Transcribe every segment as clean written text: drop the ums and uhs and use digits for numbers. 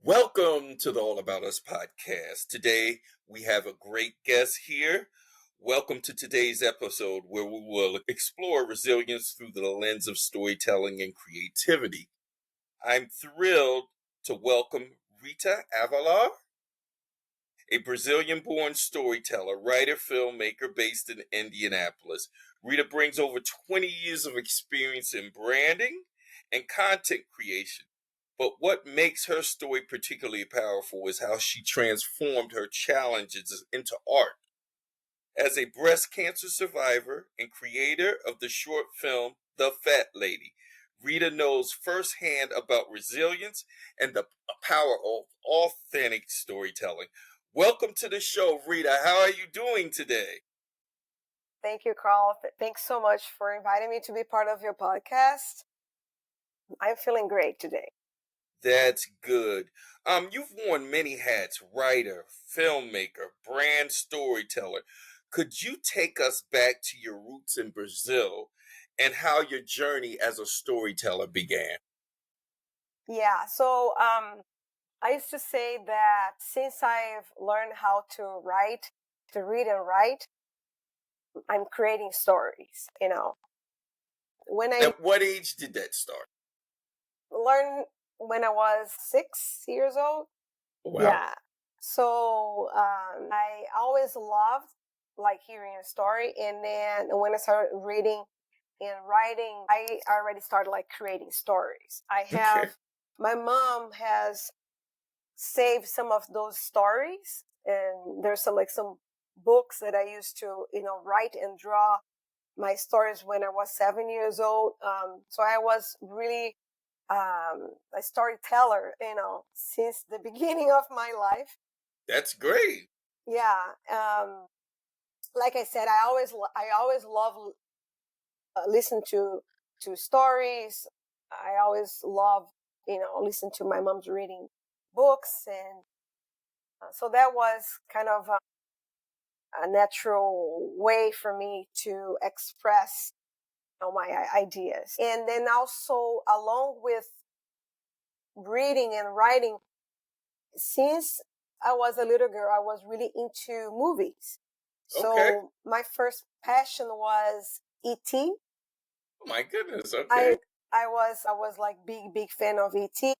Welcome to the All About Us podcast. Today we have a great guest here. Welcome to today's episode where we will explore resilience through the lens of storytelling and creativity. I'm thrilled to welcome Rita Avellar, a Brazilian-born storyteller, writer, filmmaker based in Indianapolis. Rita brings over 20 years of experience in branding and content creation. But what makes her story particularly powerful is how she transformed her challenges into art. As a breast cancer survivor and creator of the short film The Fat Lady, Rita knows firsthand about resilience and the power of authentic storytelling. Welcome to the show, Rita. How are you doing today? Thank you, Carl. Thanks so much for inviting me to be part of your podcast. I'm feeling great today. That's good. You've worn many hats: writer, filmmaker, brand storyteller. Could you take us back to your roots in Brazil and how your journey as a storyteller began? Yeah, so I used to say that since I've learned how to write, to read and write, I'm creating stories, When I At what age did that start? learned when I was 6 years old. Wow. Yeah. So I always loved like hearing a story. And then when I started reading and writing, I already started like creating stories. Okay. My mom has saved some of those stories, and there's some books that I used to, write and draw my stories when I was 7 years old. So I was really a storyteller, since the beginning of my life. That's great. Yeah. Like I said, I always love listen to stories. I always love, listen to my mom's reading books, and so that was kind of a natural way for me to express my ideas. And then also, along with reading and writing, since I was a little girl, I was really into movies. So Okay. my first passion was E.T. Oh my goodness. Okay. I was like big fan of E.T.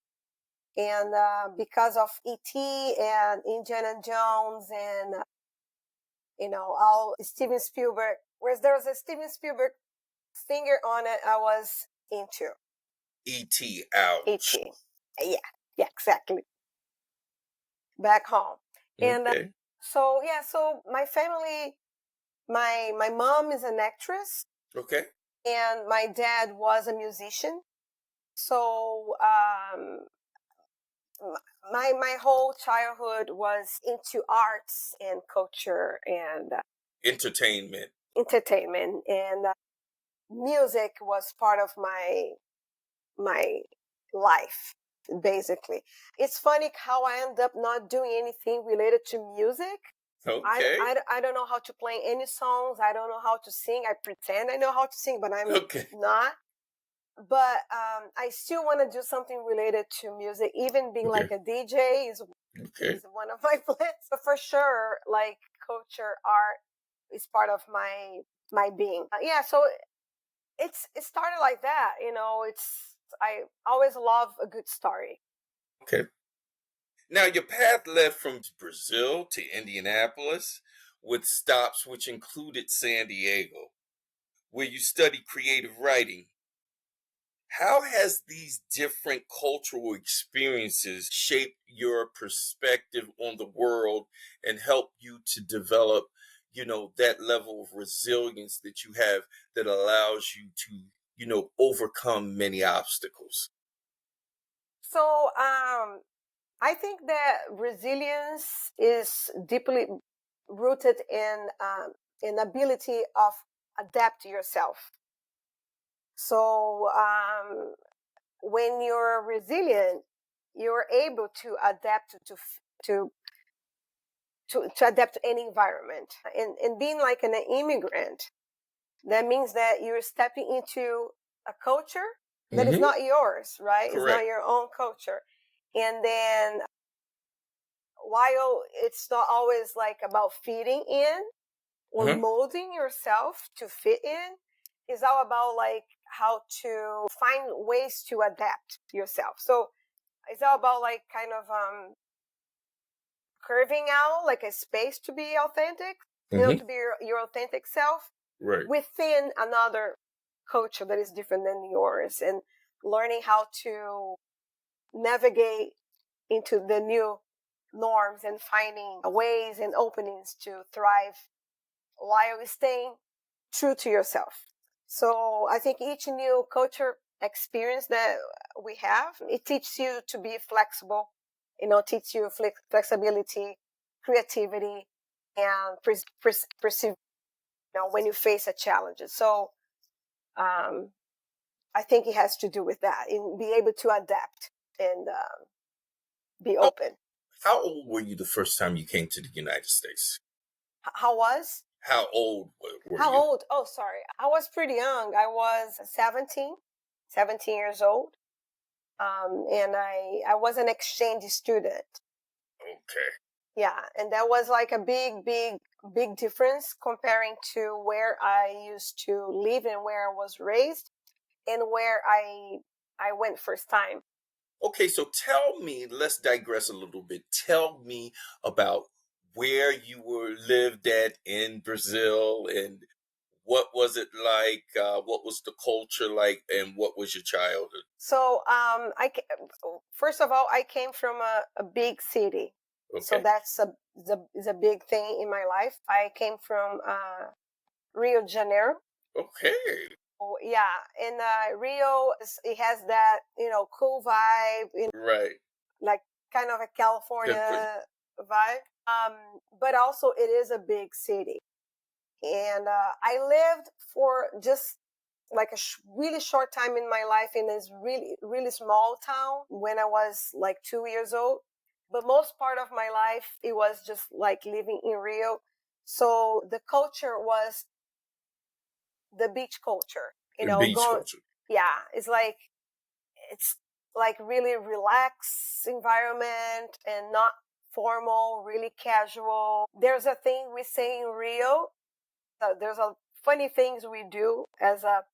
And because of E.T. and Indiana Jones and all Steven Spielberg, whereas there was a Steven Spielberg finger on it, I was into E.T. Ouch. E.T. Yeah, exactly. Back home. And Okay. so my family, my mom is an actress, Okay. and my dad was a musician. So my whole childhood was into arts and culture and Entertainment. entertainment, and music was part of my life, basically. It's funny how I end up not doing anything related to music. Okay. I don't know how to play any songs. I don't know how to sing. I pretend I know how to sing, but I'm Okay. not. But I still want to do something related to music. Even being like Okay. a DJ Okay. is one of my plans. So for sure, like culture, art is part of my being. Yeah, so it started like that. I always love a good story. Okay. Now, your path led from Brazil to Indianapolis with stops which included San Diego, where you studied creative writing. How has these different cultural experiences shaped your perspective on the world and helped you to develop, that level of resilience that you have that allows you to, overcome many obstacles? So I think that resilience is deeply rooted in ability of adapt yourself. So when you're resilient, you're able to adapt to to adapt to any environment. And being like an immigrant, that means that you're stepping into a culture that is Hmm. not yours, right? It's not Correct. your own culture. And then while it's not always like about fitting in or Uh-huh. molding yourself to fit in, it's all about like how to find ways to adapt yourself. So it's all about like kind of curving out like a space to be authentic, Hmm. to be your authentic self Right. within another culture that is different than yours, and learning how to navigate into the new norms and finding ways and openings to thrive while staying true to yourself. So I think each new culture experience that we have, it teaches you to be flexible, teach you flexibility, creativity, and perceive, when you face a challenge. So um, I think it has to do with that, in be able to adapt and be How, open. how old were you the first time you came to the United States? How was? How old were How you? old? Oh, sorry. I was pretty young. I was 17 years old. And I was an exchange student. Okay. Yeah. And that was like a big difference comparing to where I used to live and where I was raised and where I went first time. Okay, so tell me, let's digress a little bit. Tell me about where you were lived at in Brazil and what was it like? What was the culture like? And what was your childhood? So first of all, I came from a big city. So Okay. that's is a big thing in my life. I came from Rio de Janeiro. Okay. Oh, yeah, and Rio, it has that cool vibe, Right. like kind of a Different. California vibe. But also it is a big city, and I lived for just like a really short time in my life in this really small town when I was like 2 years old. But most part of my life it was just like living in Rio. So the culture was the beach culture, Beach going, culture. yeah, it's like really relaxed environment and not formal, really casual. There's a thing we say in Rio. There's a funny things we do as a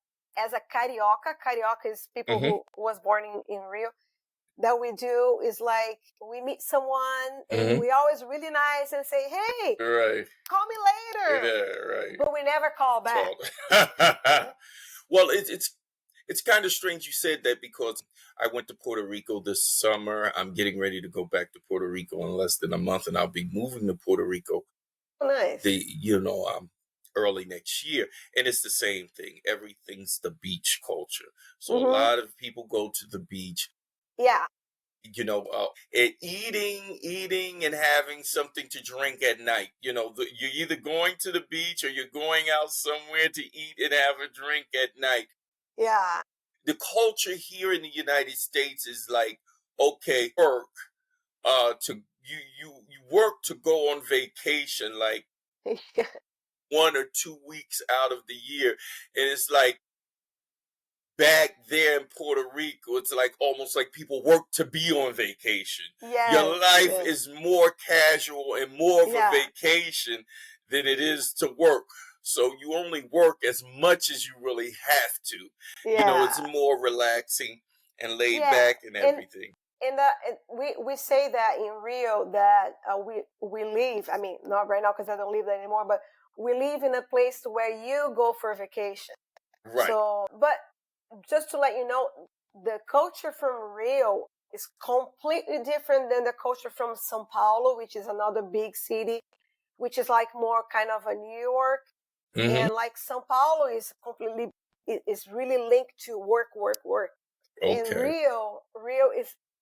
carioca. Carioca is people Hmm. who was born in Rio. That we do is like we meet someone and Hmm. we always really nice and say, "Hey, Right. call me later," Yeah, right. but we never call back. So, well, it's kind of strange you said that because I went to Puerto Rico this summer. I'm getting ready to go back to Puerto Rico in less than a month, and I'll be moving to Puerto Rico Nice. early next year, and it's the same thing. Everything's the beach culture, so a Hmm. lot of people go to the beach. Yeah. eating and having something to drink at night. You're either going to the beach or you're going out somewhere to eat and have a drink at night. Yeah. The culture here in the United States is like, okay, work, to you work to go on vacation like 1 or 2 weeks out of the year, and it's like back there in Puerto Rico, it's like almost like people work to be on vacation. Your Yes, life yes. is more casual and more of a Yeah. vacation than it is to work. So you only work as much as you really have to. It's Yeah. more relaxing and laid Yeah. back and everything. And we say that in Rio that we live. I mean, not right now because I don't live there anymore, but we live in a place where you go for vacation. Right. So, but just to let you know, the culture from Rio is completely different than the culture from São Paulo, which is another big city, which is like more kind of a New York. Mhm. And like São Paulo is really linked to work, work, work. In Okay. Rio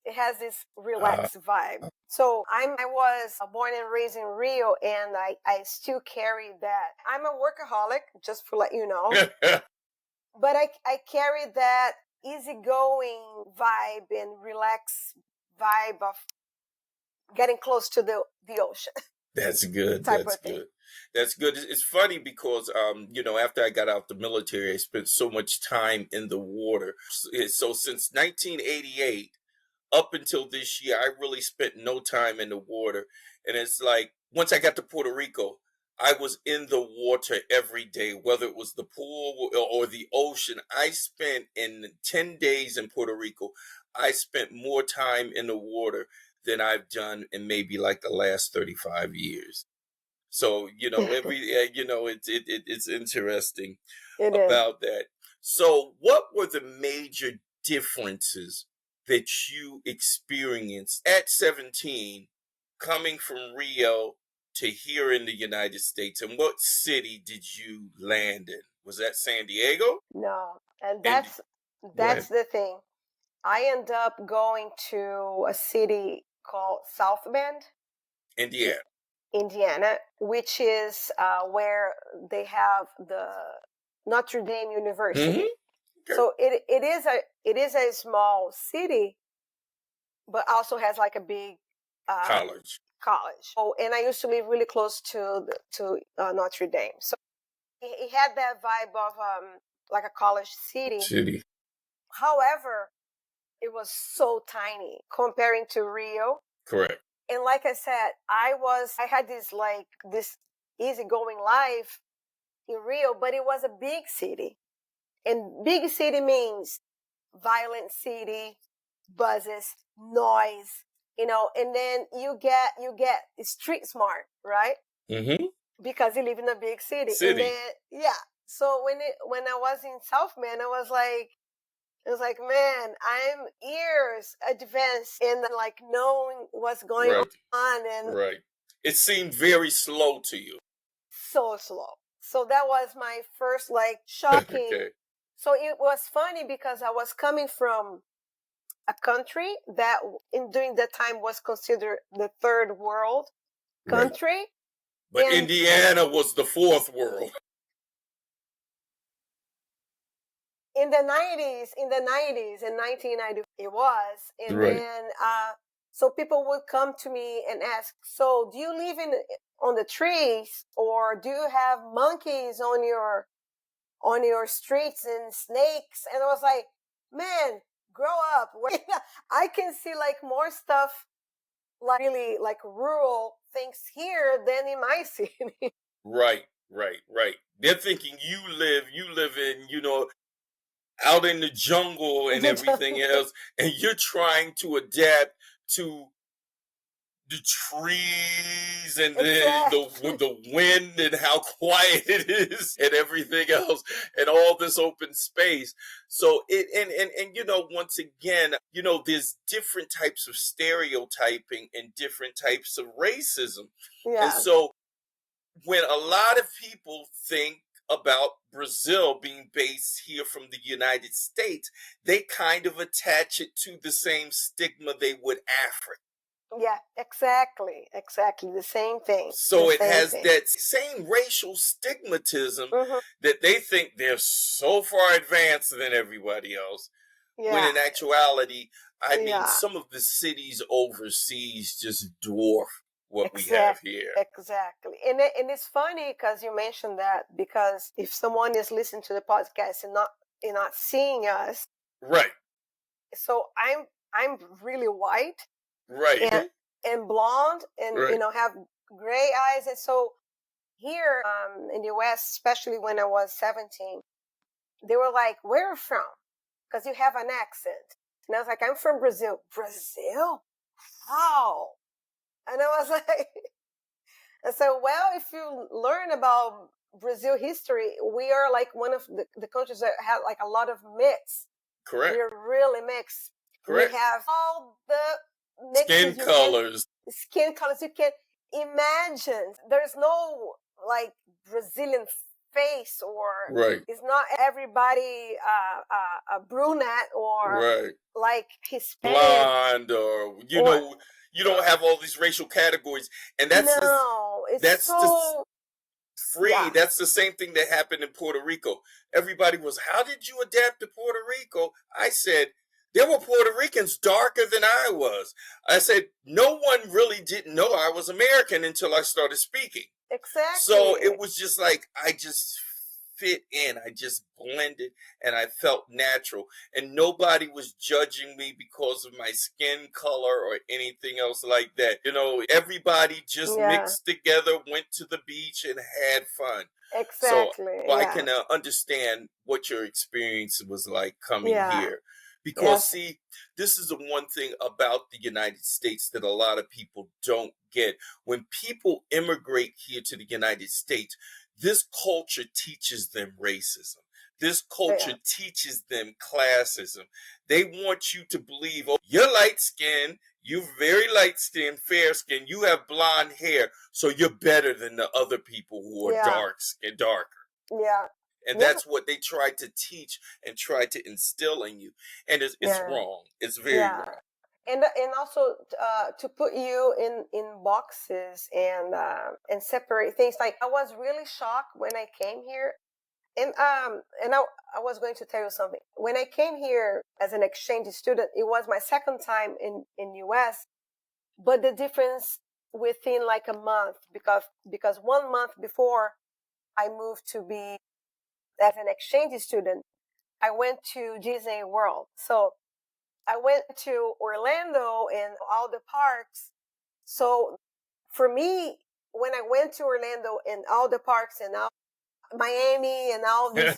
it has this relaxed vibe. So I was born and raised in Rio, and I still carry that. I'm a workaholic, just to let you know. But I carry that easygoing vibe and relaxed vibe of getting close to the ocean. That's good. Type That's of thing. good. That's good. It's funny because after I got out the military, I spent so much time in the water. So since 1988 up until this year, I really spent no time in the water. And it's like once I got to Puerto Rico, I was in the water every day, whether it was the pool or the ocean. I spent in 10 days in Puerto Rico, I spent more time in the water than I've done in maybe like the last 35 years. So, it's interesting It is. about that. So, what were the major differences that you experienced at 17 coming from Rio to here in the United States? And what city did you land in? Was that San Diego? No, and And that's the thing. I end up going to a city called South Bend, Indiana. Indiana, which is where they have the Notre Dame University. Okay. So it is a small city, but also has like a big College. Oh, and I used to live really close to Notre Dame, so it had that vibe of like a college city. However, it was so tiny comparing to Rio. Correct. And like I said, I had this easygoing life in Rio, but it was a big city. And big city means violent city, buzzes, noise, and then you get street smart, right? Mm-hmm. Because you live in a big city. And then, yeah. So when I was in South Bend, I was like, man, I'm years advanced in like knowing what's going on, and right. It seemed very slow to you. so slow. So that was my first like shocking. Okay. So it was funny because I was coming from a country that during that time was considered the third world country. Right. But Indiana was the fourth world. In the 90s, in 1990, it was. And right. Then, so people would come to me and ask, so do you live on the trees, or do you have monkeys on your streets and snakes? And I was like, man, grow up. I can see like more stuff, like really like rural things here than in my city. Right. They're thinking you live in, out in the jungle and everything else, and you're trying to adapt to the trees and the wind and how quiet it is and everything else and all this open space. So it and once again, there's different types of stereotyping and different types of racism. Yeah. And so when a lot of people think about Brazil being based here from the United States, they kind of attach it to the same stigma they would Africa. Yeah, exactly. The same thing. So The it same has thing. that same racial stigmatism Mhm. that they think they're so far advanced than everybody else. When Yeah, in actuality, I mean, yeah, some of the cities overseas just dwarf what we have here. exactly. And it's funny because you mentioned that, because if someone is listening to the podcast and not seeing us, Right, so I'm really white right, and blonde and right. have gray eyes, and so here in the US, especially when I was 17, they were like, "Where are you from?" Because you have an accent, and I was like, "I'm from Brazil." Brazil? How? And I was like, and so, well, if you learn about Brazil history, we are like one of the countries that have like a lot of mix. Correct, We're really mixed. We correct. have all the Skin mixes colors. skin colors you can imagine. There's no like Brazilian face, or Right, it's not everybody a brunette or right. like Hispanic. Blonde, or Or you don't have all these racial categories, and no, it's that's the so free. yeah, That's the same thing that happened in Puerto Rico. Everybody was, how did you adapt to Puerto Rico? I said, there were Puerto Ricans darker than I was. I said, no one really didn't know I was American until I started speaking. So exactly. it was just like, I just fit in. I just blended and I felt natural. And nobody was judging me because of my skin color or anything else like that. Everybody just Yeah, mixed together, went to the beach and had fun. So exactly. I Yeah, can understand what your experience was like coming yeah, here. Because, yes, see, this is the one thing about the United States that a lot of people don't get. When people immigrate here to the United States, this culture teaches them racism. This yeah, culture teaches them classism. They want you to believe, oh, you're light skinned, you're very light skinned, fair skinned, you have blonde hair, so you're better than the other people who are yeah, darker. yeah, And yeah, that's what they try to teach and try to instill in you. And it's yeah, wrong. It's very yeah. wrong. And also to put you in boxes and separate things. Like, I was really shocked when I came here, and I was going to tell you something. When I came here as an exchange student, it was my second time in US, but the difference within like a month, because 1 month before I moved to be as an exchange student, I went to Disney World. So I went to Orlando and all the parks. So for me, when I went to Orlando and all the parks and all Miami and all these,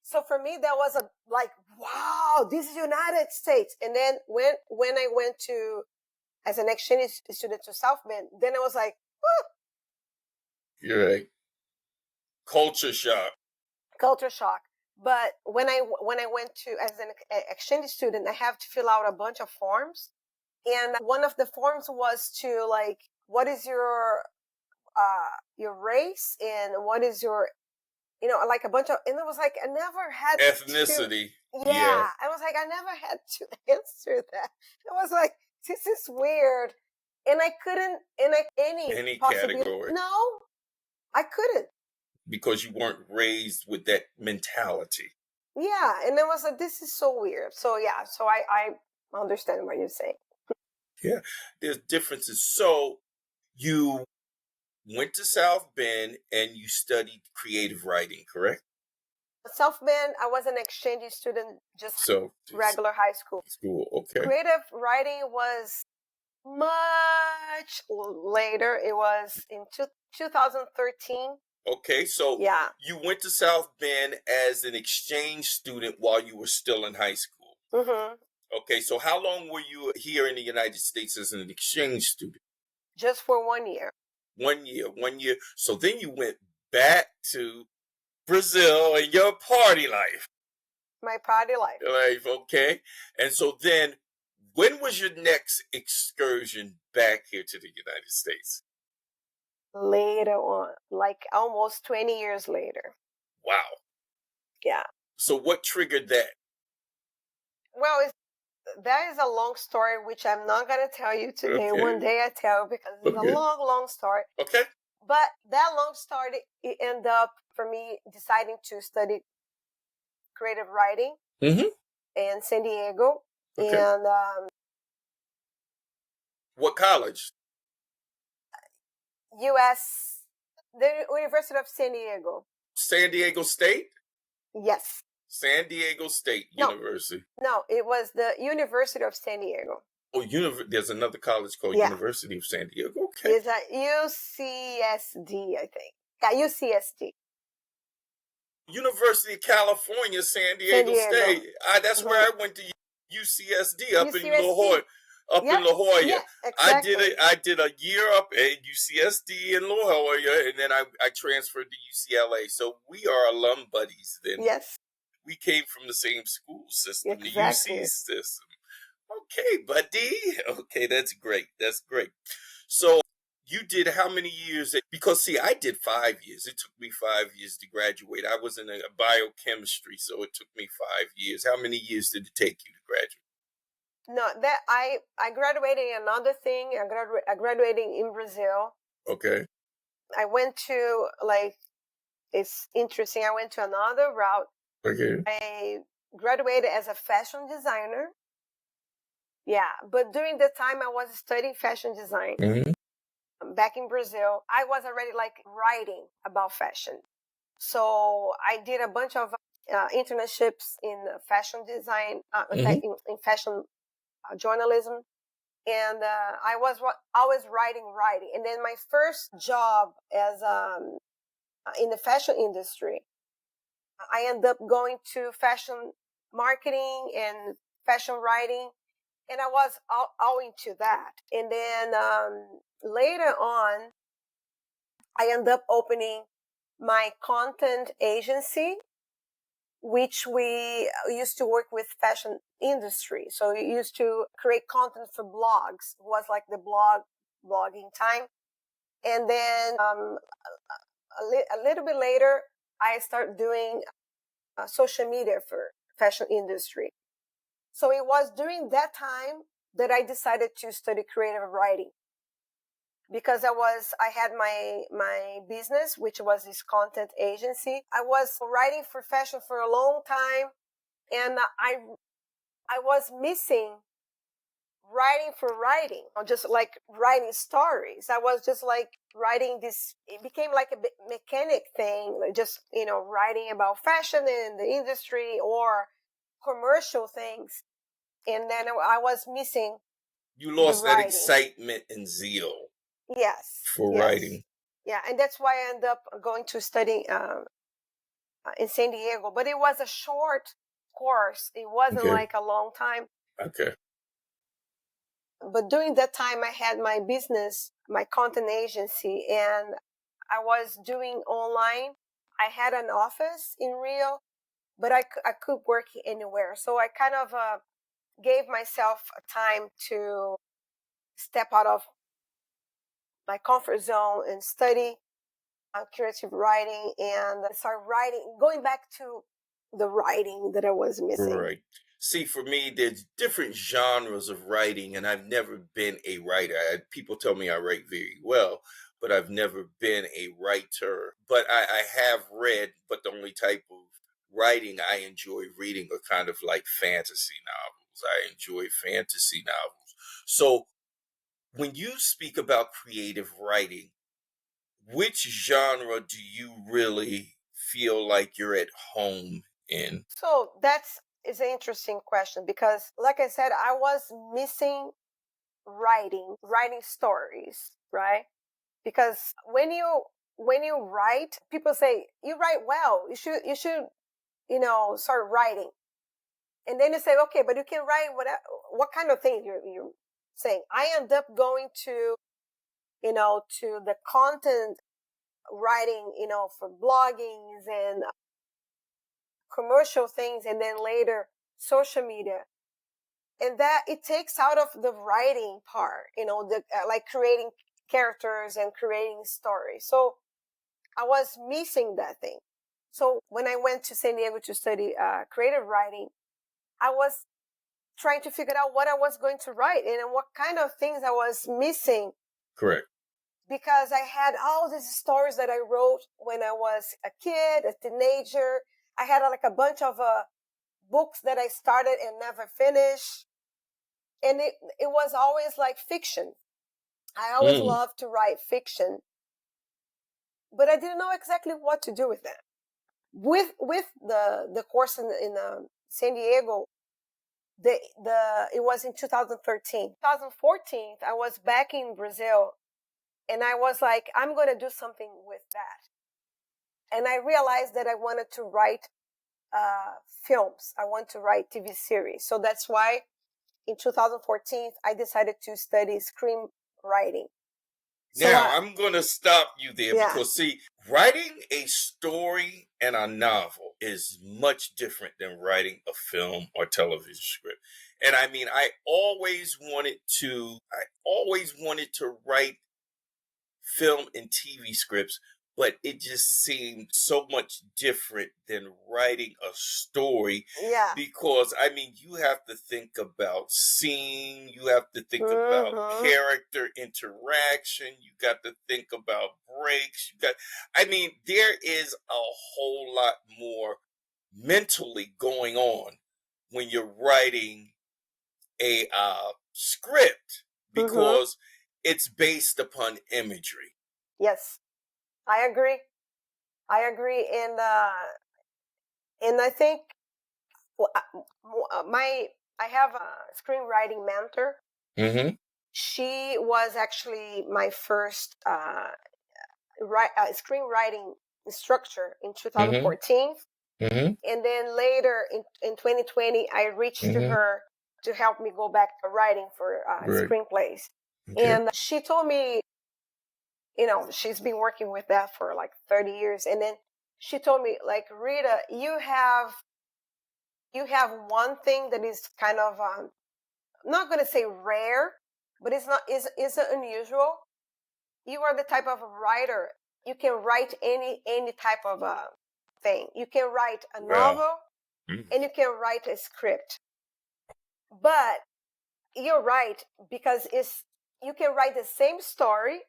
so for me that was a like, wow, this is United States. And then when I went to as an exchange student to South Bend, then I was like, whoo, You're right. Culture shock. culture shock. But when I went to as an exchange student, I have to fill out a bunch of forms, and one of the forms was to like, what is your race, and what is your, like a bunch of, and it was like I never had to, Ethnicity. Yeah. yeah, I was like I never had to answer that. I was like, this is weird, and I couldn't, and I any Any possibility, category. no, I couldn't. Because you weren't raised with that mentality. Yeah, and I was like, this is so weird. So yeah, so I understand what you're saying. Yeah. There's differences. So you went to South Bend and you studied creative writing, correct? South Bend, I was an exchange student, just So, regular high school. school, okay. Creative writing was much later. It was in 2013. Okay, so Yeah. you went to South Bend as an exchange student while you were still in high school. Hmm. Okay, so how long were you here in the United States as an exchange student? Just for 1 year. 1 year, 1 year. So then you went back to Brazil and your party life. My party life. Okay. And so then, when was your next excursion back here to the United States? Later on, like almost 20 years later. Wow. Yeah. So what triggered that? Well, that is a long story, which I'm not going to tell you today. Okay. One day I tell, because it's a Okay. long, long story. Okay. But that long story, it ended up for me deciding to study creative writing Mm-hmm. in San Diego. Okay. And What college? the University of San Diego. San Diego State? Yes. San Diego State No. University. No, it was the University of San Diego. Oh, there's another college called Yeah. University of San Diego. Okay. It's a UCSD, I think. Yeah, UCSD. University of California, San Diego State. That's where I went to UCSD up in La Jolla. In La Jolla. Yeah, exactly. I did a year up at UCSD in La Jolla, and then I transferred to UCLA. So we are alum buddies then. Yes. We came from the same school system, Exactly. the UC system. Okay, buddy. Okay, that's great. That's great. So you did how many years? Because see, I did 5 years. It took me 5 years to graduate. I was in a biochemistry, so it took me 5 years. How many years did it take you to graduate? No, that I graduated in another thing. I graduated in Brazil. Okay. I went to, like, it's interesting. I went to another route. Okay. I graduated as a fashion designer. Yeah, but during the time I was studying fashion design back in Brazil, I was already like writing about fashion. So I did a bunch of internships in fashion design, in fashion journalism, and I was always writing. And then my first job as in the fashion industry, I ended up going to fashion marketing and fashion writing, and I was all into that. And then later on, I ended up opening my content agency, which we used to work with fashion industry. So we used to create content for blogs. It was like the blogging time. And then a little bit later, I started doing social media for fashion industry. So it was during that time that I decided to study creative writing, because I had my business, which was this content agency. I was writing for fashion for a long time, and I was missing writing for writing, just like writing stories. I was just like writing this. It became like a mechanic thing, just writing about fashion in the industry or commercial things. And then I was missing. You lost that excitement and zeal. Yes. For writing. Yeah, and that's why I ended up going to study in San Diego. But it was a short course. It wasn't like a long time. Okay. But during that time, I had my business, my content agency, and I was doing online. I had an office in Rio, but I could work anywhere. So I kind of gave myself time to step out of my comfort zone and study creative writing and start writing, going back to the writing that I was missing. Right. See, for me, there's different genres of writing, and I've never been a writer. People tell me I write very well, but I've never been a writer. But I have read, but the only type of writing I enjoy reading are kind of like fantasy novels. I enjoy fantasy novels. So when you speak about creative writing, which genre do you really feel like you're at home in? So is an interesting question, because like I said, I was missing writing stories, right? Because when you write, people say you write well, you should start writing. And then you say, okay, but you can write what kind of thing you're saying. I end up going to to the content writing, for bloggings and commercial things, and then later social media. And that it takes out of the writing part, the like creating characters and creating stories. So I was missing that thing. So when I went to San Diego to study creative writing, I was trying to figure out what I was going to write and what kind of things I was missing. Correct. Because I had all these stories that I wrote when I was a kid, a teenager. I had like a bunch of books that I started and never finished. And it was always like fiction. I always loved to write fiction. But I didn't know exactly what to do with that. With the course in San Diego, it was in 2013. 2014, I was back in Brazil, and I was like, I'm going to do something with that. And I realized that I wanted to write films. I want to write TV series. So that's why in 2014, I decided to study screenwriting. Now, I'm going to stop you there because, see, writing a story and a novel is much different than writing a film or television script. And I mean, I always wanted to write film and TV scripts, but it just seemed so much different than writing a story. Yeah. Because, I mean, you have to think about scene, you have to think about character interaction, you got to think about breaks, there is a whole lot more mentally going on when you're writing a script because it's based upon imagery. Yes, I agree. And I think I have a screenwriting mentor. Mm-hmm. She was actually my first screenwriting instructor in 2014. Mm-hmm. And then later in 2020, I reached to her to help me go back to writing for screenplays. Okay. And she told me, she's been working with that for like 30 years. And then she told me, like, Rita, you have one thing that is kind of, I'm not going to say rare, but it's unusual. You are the type of writer. You can write any type of thing. You can write a novel and you can write a script. But you're right, because you can write the same story,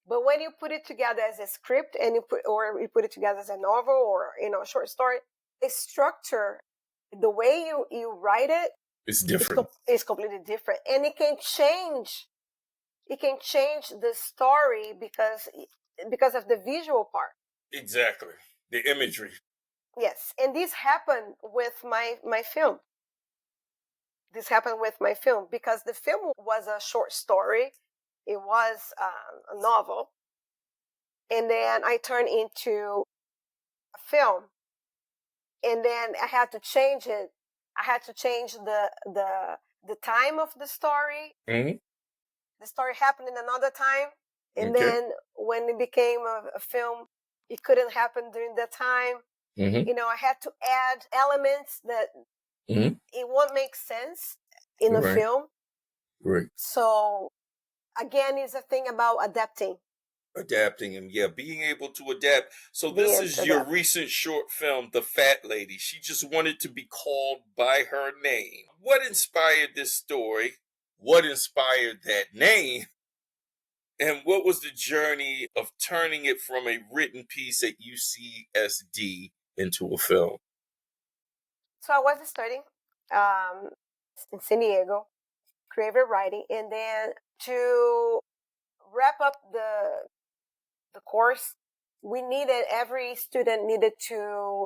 but when you put it together as a script and you put it together as a novel or a short story, the structure, the way you write it, it's different. It's completely different, and it can change. It can change the story because of the visual part. Exactly, the imagery. Yes, and this happened with my film. This happened with my film because the film was a short story. It was a novel. And then I turned into a film. And then I had to change it. I had to change the time of the story. Mm-hmm. The story happened in another time. And then when it became a film, it couldn't happen during that time. Mm-hmm. I had to add elements that it won't make sense in a film. Right. So again, it's a thing about adapting and being able to adapt. So this is your recent short film, The Fat Lady. She just wanted to be called by her name. What inspired this story? What inspired that name? And what was the journey of turning it from a written piece at UCSD into a film? So I was studying in San Diego, creative writing, and then to wrap up the course, every student needed to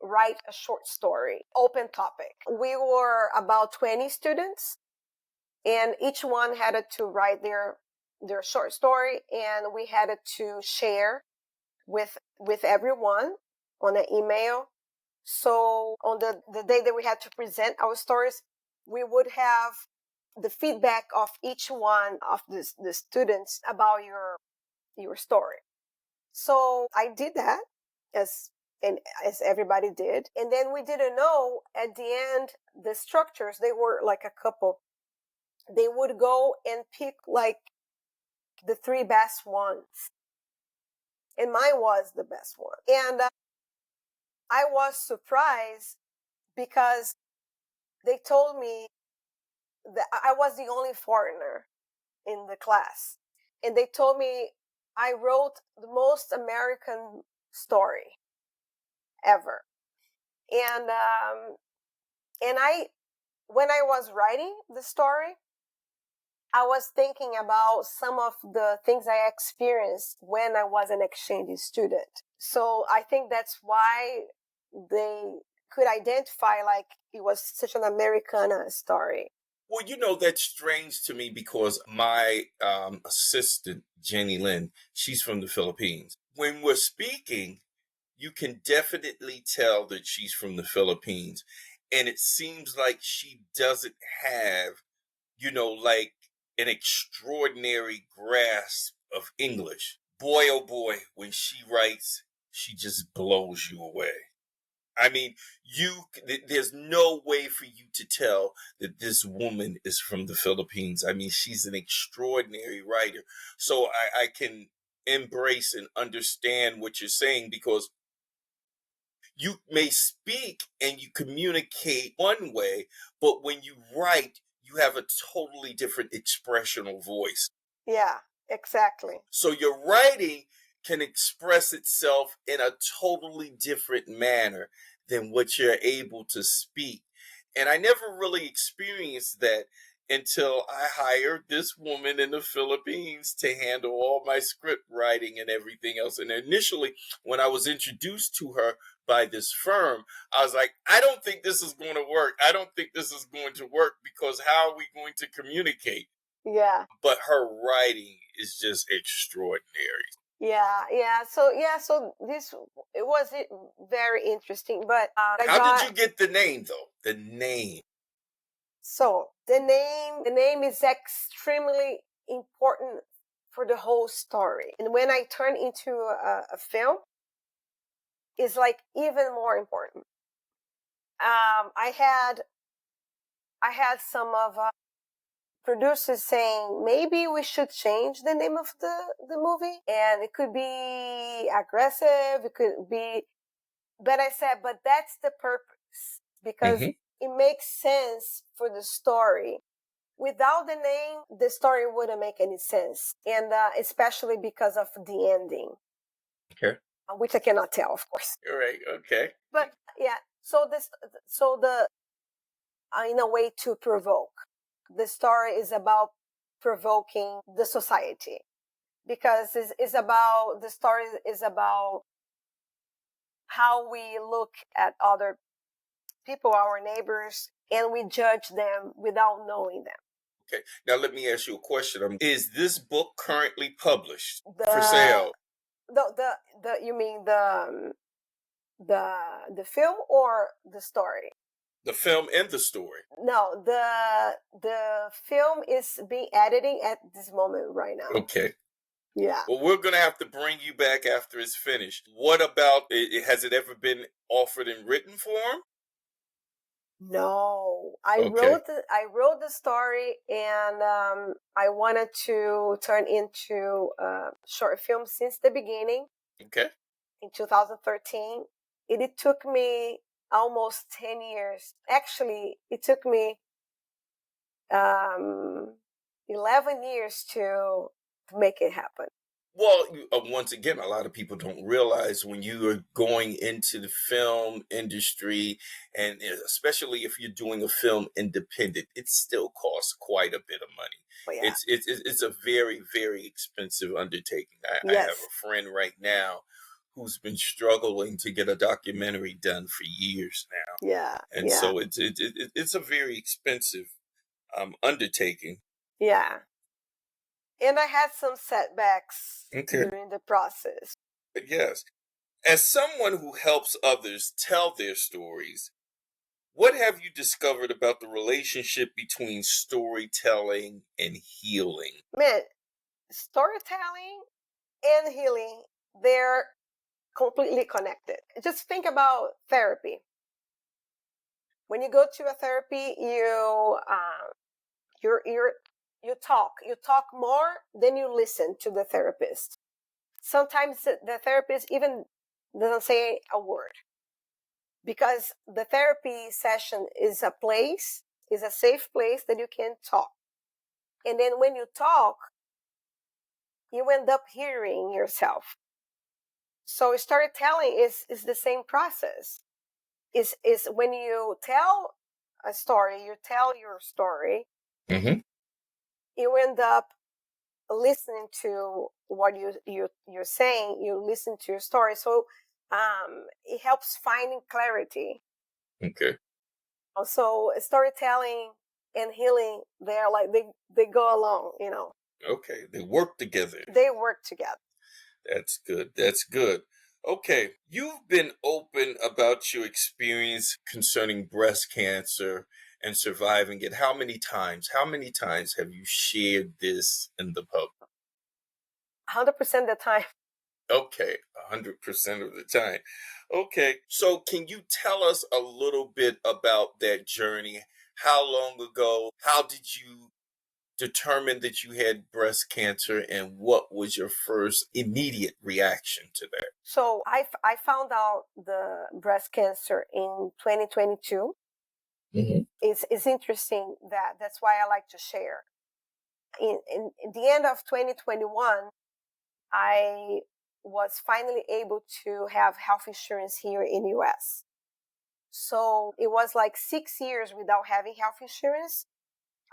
write a short story, open topic. We were about 20 students, and each one had to write their short story, and we had to share with everyone on an email. So on the day that we had to present our stories, we would have the feedback of each one of the students about your story. So I did that as everybody did. And then we didn't know at the end, the structures, they were like a couple. They would go and pick like the 3 best ones. And mine was the best one. And I was surprised because they told me that I was the only foreigner in the class. And they told me I wrote the most American story ever. And I, when I was writing the story, I was thinking about some of the things I experienced when I was an exchange student. So I think that's why they could identify like it was such an Americana story. Well, that's strange to me because my assistant, Jenny Lynn, she's from the Philippines. When we're speaking, you can definitely tell that she's from the Philippines. And it seems like she doesn't have, like an extraordinary grasp of English. Boy, oh boy, when she writes, she just blows you away. I mean, there's no way for you to tell that this woman is from the Philippines. I mean, she's an extraordinary writer. So I can embrace and understand what you're saying because you may speak and you communicate one way, but when you write, you have a totally different expressional voice. Yeah, exactly. So your writing can express itself in a totally different manner than what you're able to speak. And I never really experienced that until I hired this woman in the Philippines to handle all my script writing and everything else. And initially, when I was introduced to her by this firm, I was like, I don't think this is going to work. I don't think this is going to work because how are we going to communicate? Yeah. But her writing is just extraordinary. Yeah. So this it was very interesting. But how did you get the name though? The name. So the name is extremely important for the whole story. And when I turn into a film, it's like even more important. I had some of producers saying maybe we should change the name of the movie, and it could be aggressive, it could be, but I said, but that's the purpose, because it makes sense for the story. Without the name, the story wouldn't make any sense, and especially because of the ending. Okay. Which I cannot tell, of course. All right. Okay. But yeah, so in a way to provoke. The story is about provoking the society, because the story is about how we look at other people, our neighbors, and we judge them without knowing them. Okay. Now let me ask you a question. Is this book currently published for sale? You mean the film or the story? The film and the story. No, the film is being edited at this moment right now. Okay. Yeah. Well, we're going to have to bring you back after it's finished. What about it? Has it ever been offered in written form? No, I wrote the story, and I wanted to turn into a short film since the beginning. Okay. In 2013, it took me almost 10 years. Actually, it took me 11 years to make it happen. Well, once again, a lot of people don't realize when you are going into the film industry, and especially if you're doing a film independent, it still costs quite a bit of money. Oh, yeah. It's a very, very expensive undertaking. I have a friend right now who's been struggling to get a documentary done for years now. Yeah, and so it's a very expensive undertaking. Yeah. And I had some setbacks during the process. Yes. As someone who helps others tell their stories, what have you discovered about the relationship between storytelling and healing? Man, storytelling and healing, they're completely connected. Just think about therapy. When you go to a therapy, you talk more than you listen to the therapist. Sometimes the therapist even doesn't say a word. because the therapy session is a safe place that you can talk. And then when you talk, you end up hearing yourself. So storytelling is the same process. Is when you tell a story, you tell your story, Mm-hmm. you end up listening to what you're saying, you listen to your story. So it helps finding clarity. Okay. Also, storytelling and healing, they're like they go along, Okay. They work together. They work together. That's good. That's good. Okay. You've been open about your experience concerning breast cancer and surviving it. How many times? How many times have you shared this in the public? 100% of the time. Okay, 100% of the time. Okay, so can you tell us a little bit about that journey? How long ago? How did you determine that you had breast cancer, and what was your first immediate reaction to that? So I found out the breast cancer in 2022. Mm-hmm. It's interesting that's why I like to share. In the end of 2021, I was finally able to have health insurance here in the US. So it was like 6 years without having health insurance.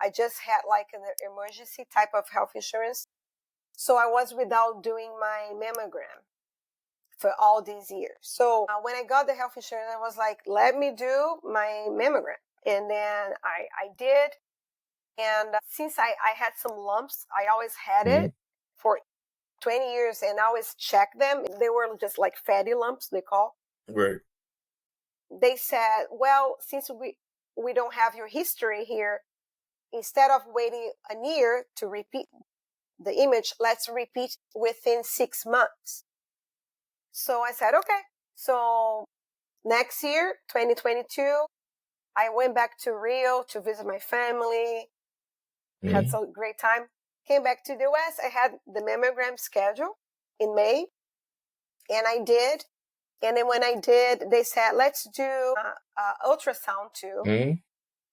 I just had like an emergency type of health insurance. So I was without doing my mammogram for all these years. So when I got the health insurance, I was like, let me do my mammogram. And then I did. And since I had some lumps, I always had Mm-hmm. it for 20 years and I always check them. They were just like fatty lumps, they call. Right. They said, well, since we don't have your history here, instead of waiting a year to repeat the image, let's repeat within 6 months. So I said, okay. So next year, 2022, I went back to Rio to visit my family, had Mm-hmm. some great time. Came back to the US. I had the mammogram schedule in May, and I did. And then when I did, they said, let's do ultrasound too. Mm-hmm.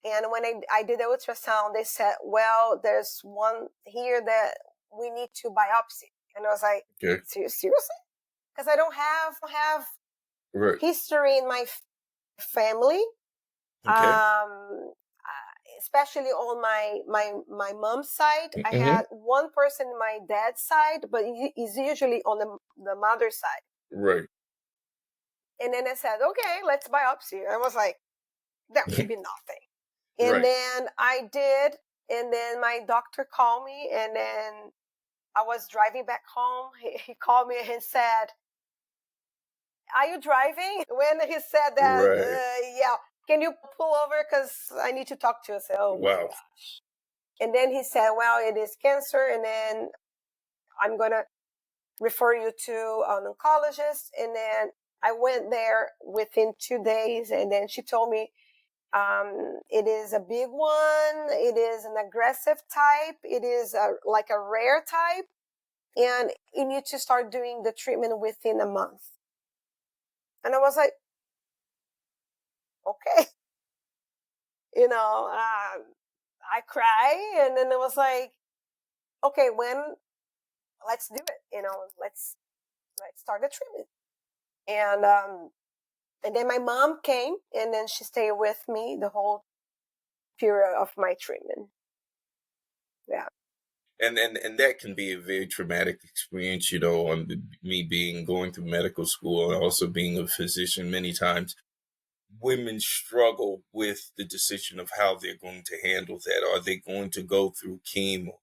And when I did the ultrasound, they said, well, there's one here that we need to biopsy. And I was like, Okay. seriously? Because I don't have Right. history in my family. Okay. Especially on my mom's side. I Mm-hmm. had one person in my dad's side, but he's usually on the mother's side. Right. And then I said, okay, let's biopsy. I was like, that would be nothing. And Right. then I did. And then my doctor called me. And then I was driving back home. He called me and said, are you driving? When he said that, Right. yeah, can you pull over? Because I need to talk to you. I said, oh my Wow. gosh. And then he said, well, it is cancer. And then I'm going to refer you to an oncologist. And then I went there within 2 days. And then she told me, it is a big one. It is an aggressive type. It is like a rare type. And you need to start doing the treatment within a month. And I was like, okay. I cry. And then it was like, okay, let's do it. Let's start the treatment. And then my mom came, and then she stayed with me the whole period of my treatment. Yeah. And that can be a very traumatic experience, on me going through medical school and also being a physician. Many times women struggle with the decision of how they're going to handle that. Are they going to go through chemo?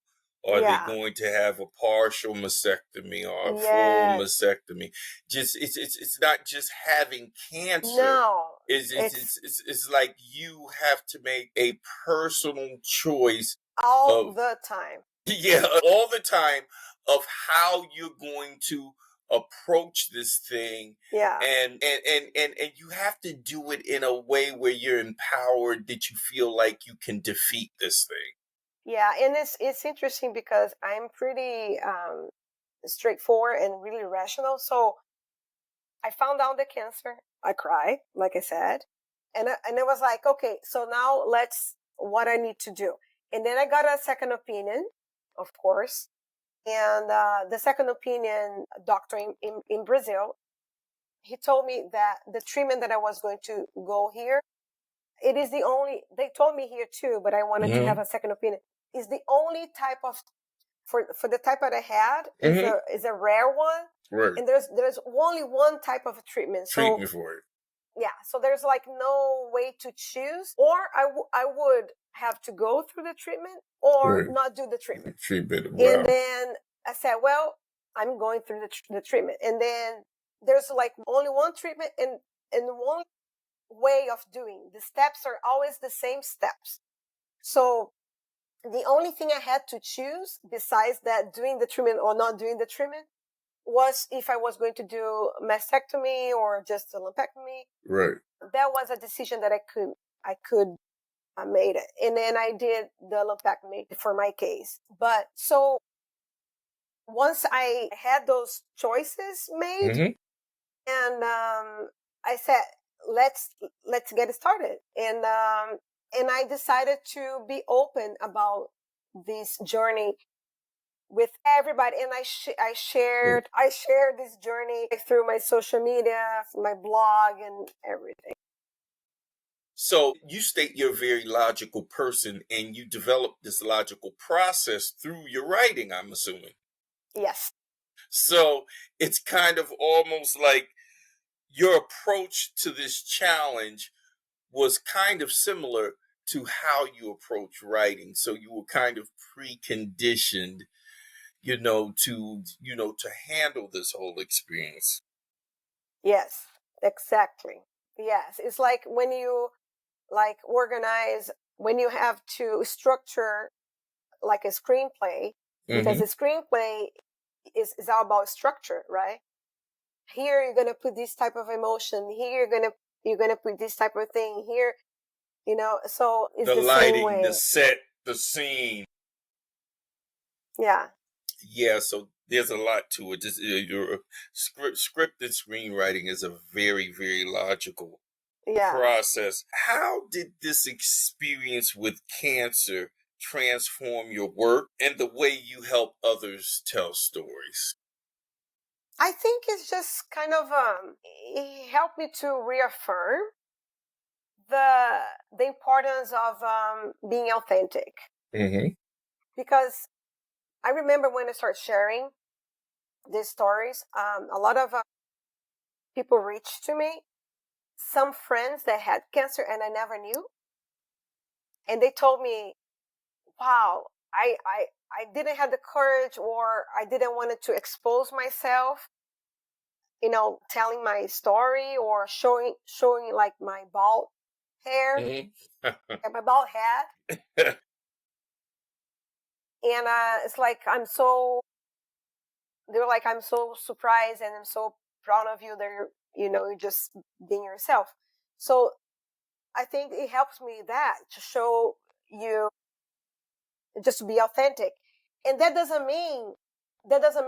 Are they going to have a partial mastectomy or a full mastectomy? Just it's not just having cancer. No, it's like you have to make a personal choice all of the time. yeah, all the time of how you're going to approach this thing. Yeah. And you have to do it in a way where you're empowered, that you feel like you can defeat this thing. Yeah, and it's interesting because I'm pretty straightforward and really rational. So I found out the cancer, I cried, like I said. And it was like, okay, so now what I need to do. And then I got a second opinion, of course. And the second opinion doctor in Brazil, he told me that the treatment that I was going to go here, they told me here too, but I wanted to have a second opinion, is the only type of, for the type that I had, is a rare one. Right. And there's only one type of treatment. Treatment for it. Yeah, so there's like no way to choose, or I would have to go through the treatment or not do the treatment. Wow. And then I said, well, I'm going through the treatment. And then there's like only one treatment and one way of doing. The steps are always the same steps. So the only thing I had to choose besides that doing the treatment or not doing the treatment was if I was going to do mastectomy or just a lumpectomy. Right. That was a decision that I could made it. And then I did the lumpectomy for my case. But so once I had those choices made, and I said, let's get it started. And I decided to be open about this journey with everybody, and I shared this journey through my social media, my blog, and everything. So you state you're a very logical person, and you develop this logical process through your writing, I'm assuming. Yes. So it's kind of almost like your approach to this challenge was kind of similar to how you approach writing. So you were kind of preconditioned, to handle this whole experience. Yes, exactly. Yes. It's like when you organize, when you have to structure like a screenplay, because a screenplay is all about structure, right? Here you're gonna put this type of emotion. Here you're gonna put this type of thing. Here, so it's the lighting, same way. the set, the scene. Yeah. Yeah, so there's a lot to it. Your scripted screenwriting is a very, very logical process. How did this experience with cancer transform your work and the way you help others tell stories? I think it's just kind of it helped me to reaffirm the importance of being authentic. Because I remember when I started sharing these stories, a lot of people reached to me. Some friends that had cancer and I never knew, and they told me, "Wow, I didn't have the courage, or I didn't want to expose myself, telling my story or showing like my bald hair and my bald head." And it's like they were like, I'm so surprised and I'm so proud of you that you're just being yourself. So I think it helps me to show you, just to be authentic. And that doesn't mean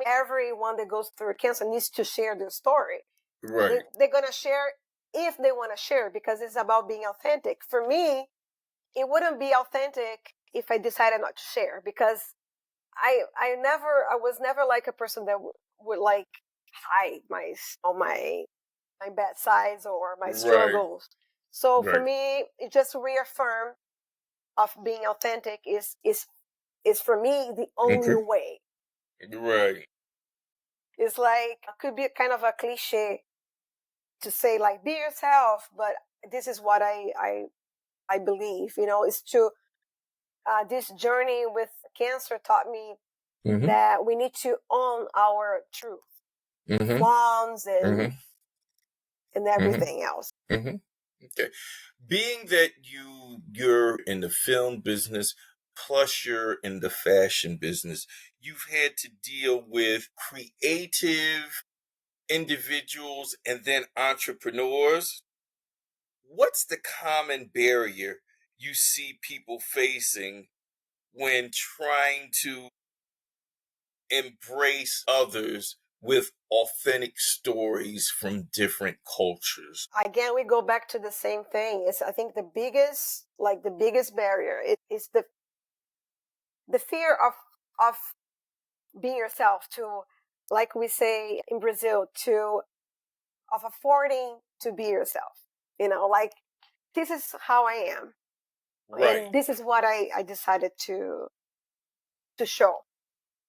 everyone that goes through cancer needs to share their story. Right. They're going to share if they want to share, because it's about being authentic. For me, it wouldn't be authentic if I decided not to share, because I was never like a person that would like hide my bad sides or my struggles. So for me, it just reaffirmed of being authentic is for me the only way. Right. It's like, it could be kind of a cliche to say like, be yourself, but this is what I believe. Is to this journey with cancer taught me that we need to own our truth, flaws, and everything else. Okay. Being that you're in the film business, plus you're in the fashion business, you've had to deal with creative individuals and then entrepreneurs. What's the common barrier you see people facing when trying to embrace others with authentic stories from different cultures? Again, we go back to the same thing. It's, I think, the biggest barrier is the fear of being yourself, to, like we say in Brazil, of affording to be yourself. Like, this is how I am, Right. and this is what I decided to show.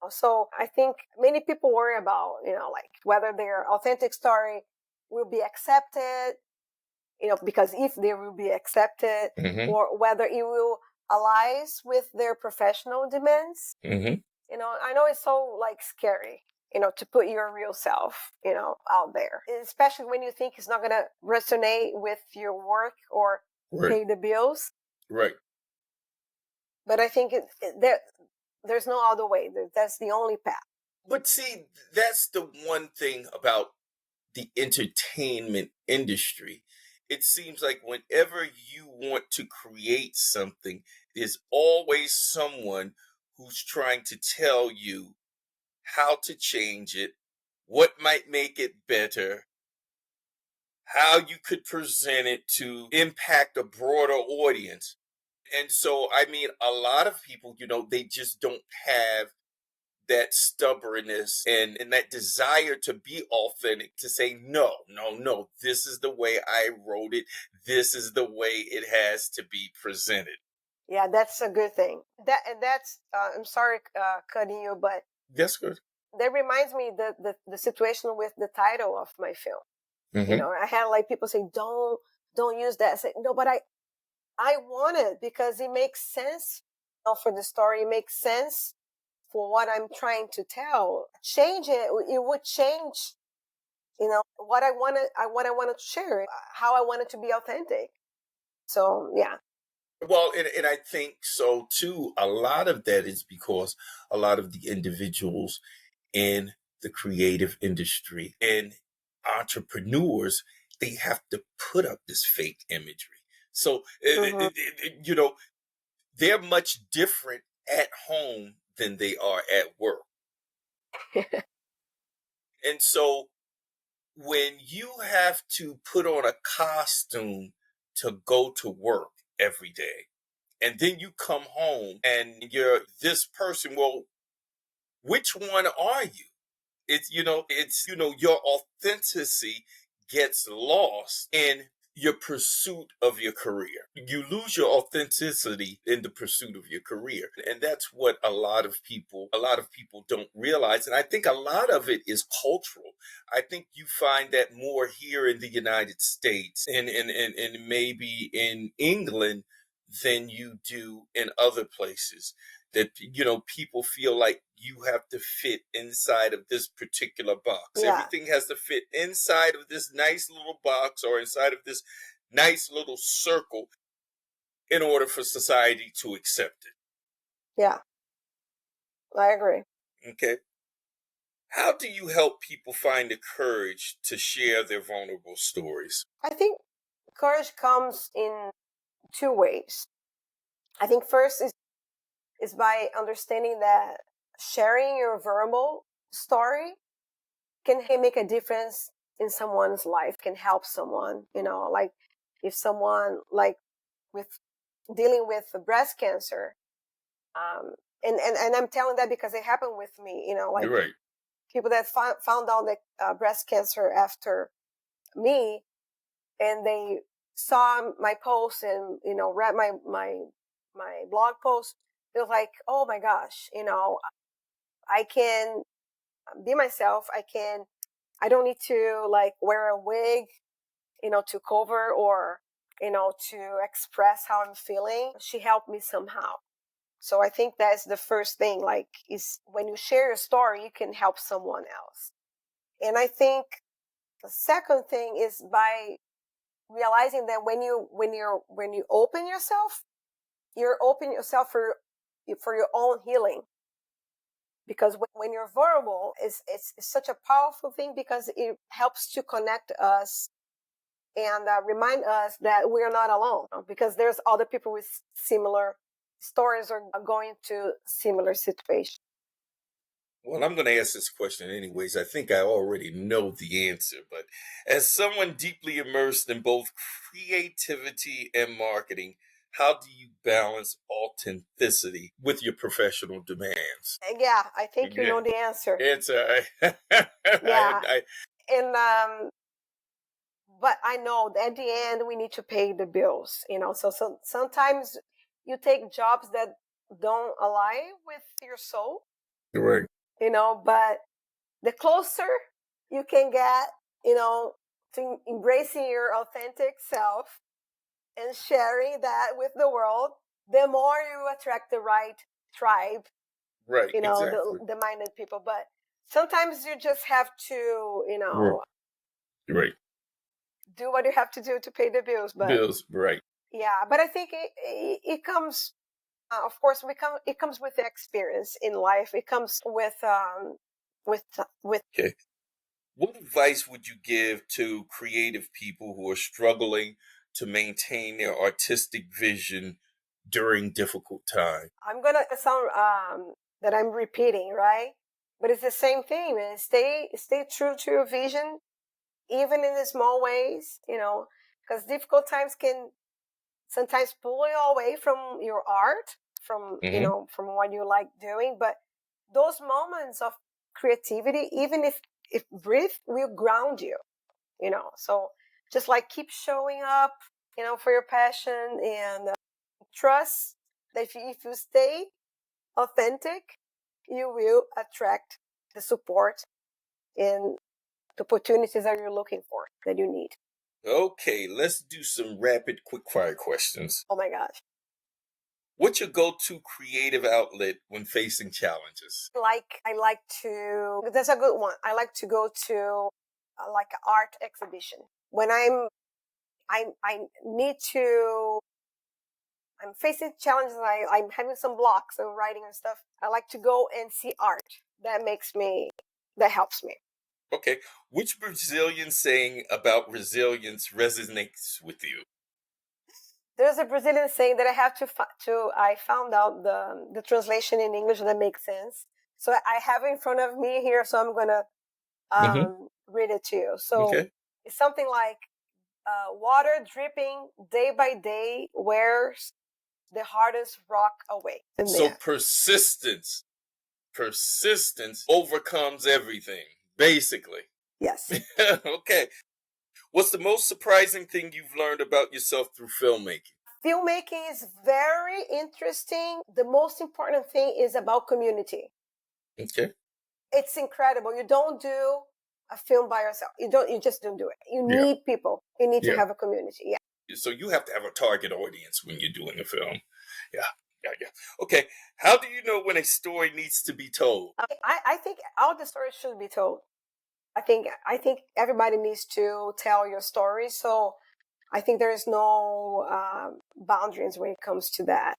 So I think many people worry about, like, whether their authentic story will be accepted, because if they will be accepted, Mm-hmm. or whether it will align with their professional demands. Mm-hmm. I know it's so, like, scary, to put your real self, out there, especially when you think it's not going to resonate with your work or Right. pay the bills. Right. But I think there's no other way. That's the only path. But see, that's the one thing about the entertainment industry. It seems like whenever you want to create something, there's always someone who's trying to tell you how to change it, what might make it better, how you could present it to impact a broader audience. And so, I mean, a lot of people, they just don't have that stubbornness and that desire to be authentic, to say, no, no, no, this is the way I wrote it. This is the way it has to be presented. Yeah, that's a good thing. That's I'm sorry, cutting you, but That's good. that reminds me the situation with the title of my film. Mm-hmm. I had, like, people say, don't use that. I say, no, but I want it because it makes sense, for the story. It makes sense for what I'm trying to tell. Change it, it would change, what I wanted to share, how I wanted to be authentic. So yeah. Well, and I think so too. A lot of that is because a lot of the individuals in the creative industry and entrepreneurs, they have to put up this fake imagery. So, Hmm. they're much different at home than they are at work. And so when you have to put on a costume to go to work every day, and then you come home and you're this person, well, which one are you? Your authenticity gets lost in your pursuit of your career. You lose your authenticity in the pursuit of your career. And that's what a lot of people don't realize. And I think a lot of it is cultural. I think you find that more here in the United States and maybe in England than you do in other places, that people feel like you have to fit inside of this particular box. Yeah. Everything has to fit inside of this nice little box or inside of this nice little circle in order for society to accept Yeah, I agree. it. Okay. How do you help people find the courage to share their vulnerable stories? I think courage comes in two ways. I think first is by understanding that sharing your verbal story can make a difference in someone's life, can help someone, like, if someone, like, with dealing with breast cancer, and I'm telling that because it happened with me, You're like, right. people that found out that breast cancer after me, and they saw my post and, read my blog post. They're like, oh my gosh, I can be myself. I don't need to, like, wear a wig, to cover, or, to express how I'm feeling. She helped me somehow. So I think that's the first thing, like, is when you share your story, you can help someone else. And I think the second thing is by realizing that when you open yourself, you're open yourself for your own healing. Because when you're vulnerable, it's such a powerful thing, because it helps to connect us and remind us that we're not alone, because there's other people with similar stories or going to similar situations. Well, I'm going to ask this question anyways. I think I already know the answer, but as someone deeply immersed in both creativity and marketing, how do you balance authenticity with your professional demands? Yeah, I think you Yeah, know the answer. answer. Yeah, I and but I know that at the end we need to pay the bills, you know. So sometimes you take jobs that don't align with your soul, Right, you know, but the closer you can get, you know, to embracing your authentic self and sharing that with the world, the more you attract the right tribe, right, you know, exactly. the minded people. But sometimes you just have to, you Right, know, right. do what you have to do to pay the bills. But Bills, right. yeah, but I think it comes, of course, it comes with the experience in life. It comes with with Okay. What advice would you give to creative people who are struggling to maintain their artistic vision during difficult times? I'm gonna sound that I'm repeating, right? But it's the same thing, man. Stay true to your vision, even in the small ways, you know, because difficult times can sometimes pull you away from your art, from you Hmm. know, from what you like doing. But those moments of creativity, even if brief, will ground you, you know. So just like keep showing up, you know, for your passion and trust that if you stay authentic, you will attract the support and the opportunities that you're looking for, that you need. Okay, let's do some rapid quickfire questions. Oh my gosh. What's your go-to creative outlet when facing challenges? I like to, that's a good one. I like to go to like an art exhibition. When I need to, I'm facing challenges, I'm having some blocks of writing and stuff. I like to go and see art. That makes me, that helps me. Okay, which Brazilian saying about resilience resonates with you? There's a Brazilian saying that I have to. I found out the translation in English that makes sense. So I have it in front of me here, so I'm gonna Hmm. read it to you. So Okay. it's something like water dripping day by day wears the hardest rock away. And So there, persistence overcomes everything, basically. yes. Okay. What's the most surprising thing you've learned about yourself through filmmaking? Filmmaking is very interesting. The most important thing is about community. Okay. It's incredible. You don't do a film by yourself. You just don't do it. You Yeah. need people. You need to Yeah. have a community. Yeah. So you have to have a target audience when you're doing a film. Yeah. Yeah. Yeah. Okay. How do you know when a story needs to be told? I think all the stories should be told. I think everybody needs to tell your story. So I think there is no boundaries when it comes to that.